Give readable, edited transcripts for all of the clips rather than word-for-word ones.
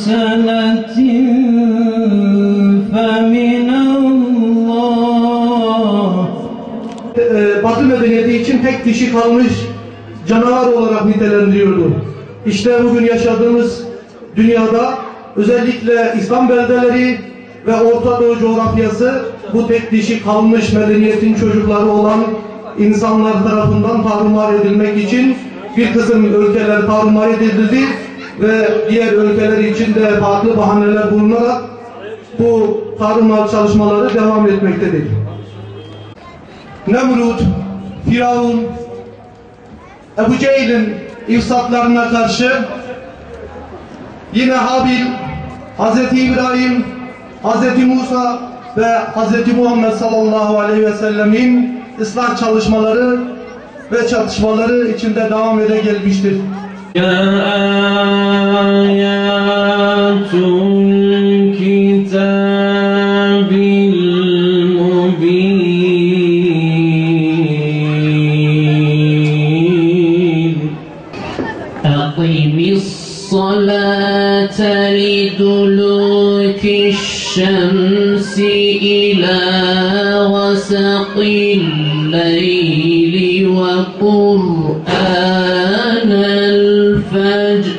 حسنة فمن الله. Batı medeniyeti için tek dişi kalmış canavar olarak nitelendiriyordu. İşte bugün yaşadığımız dünyada özellikle İslam beldeleri ve Orta Doğu coğrafyası bu tek dişi kalmış medeniyetin çocukları olan insanlar tarafından tarumar edilmek için bir kısım ülkeler tarumar edildi ve diğer ülkeler için de farklı bahaneler bulunarak bu tarumar çalışmaları devam etmektedir. Nemrut, Firavun, Ebu Cehil'in ifsatlarına karşı yine Habil, Hz. İbrahim, Hz. Musa ve Hz. Muhammed sallallahu aleyhi ve sellemin ıslah çalışmaları ve çatışmaları içinde devam ede gelmiştir. Ayatul kitabil mubin. Aqimis salate lidulukiş şemsi ila gasaqil leyli ve Kur'anel fecr.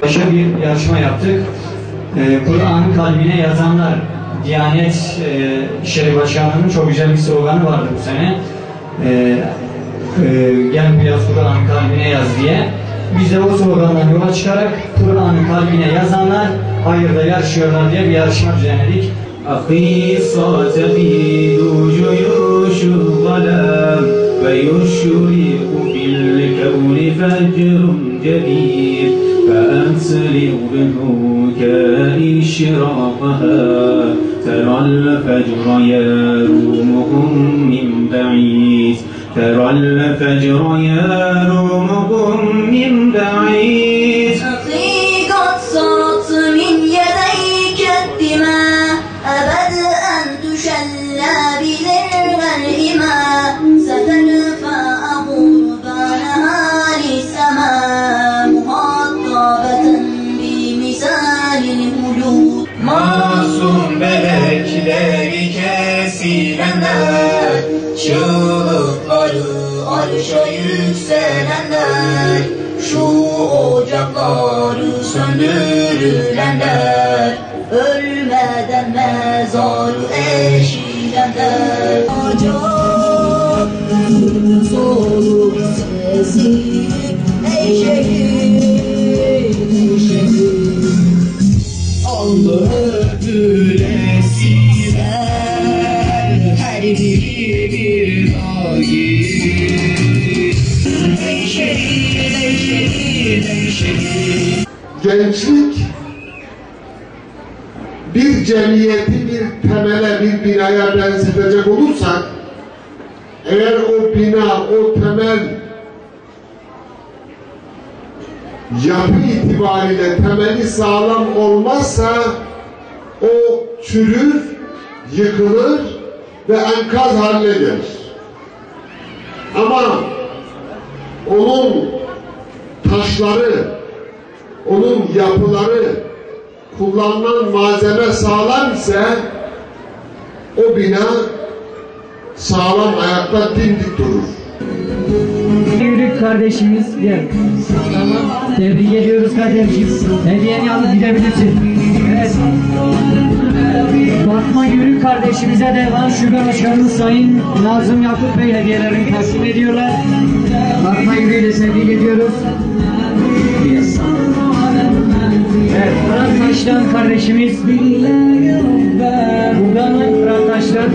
Başka bir yarışma yaptık. Kur'an'ı kalbine yazanlar. Diyanet İşleri Başkanlığı'nın çok güzel bir sloganı vardı bu sene. Gel biraz Kur'an'ı kalbine yaz diye. Biz de o slogandan yola çıkarak Kur'an'ı kalbine yazanlar hayırda yarışıyorlar diye bir yarışma düzenledik. أخيصت تفيد جيوش الظلام ويشرق في الكون فجر جديد فأسرع بنوكاء إشراقها ترى الفجر يرومهم من بعيد ترى الفجر يرومهم من بعيد أخي قد صارت من يديك الدماء أبد أن تشلى بذرها الإماء سترفع قربانها للسماء مخطبة بمثال الوجود Masum melekleri kesilenler, çığlıkları arşa yükselenler, şu ocakları söndürülenler, ölmeden mezarı eşilenler. Acaba soluk sesi ey şehir, ey şehir. Allah'ı esiler, her biri bir dağır. Ey şehir, ey şehir, ey şehir. Gençlik bir cemiyeti bir temele, bir binaya benzetecek olursak, eğer o bina, o temel yapı itibariyle temeli sağlam olmazsa o çürür, yıkılır ve enkaz haline gelir. Ama onun taşları, onun yapıları, kullanılan malzeme sağlam ise o bina sağlam ayakta dimdik durur. Yürük kardeşimiz gel. Tamam. Tebrik ediyoruz kardeşim. Hediyeni alıp gidebilirsin. Evet. Fatma Yürük kardeşimize de Van Şube Başkanımız Sayın Nazım Yakup Bey hediyelerini takdim ediyorlar. Fatma Yürük'ü de tebrik ediyoruz. Evet, Fırat Taş'tan kardeşimiz. Buradan Fırat Taş'tan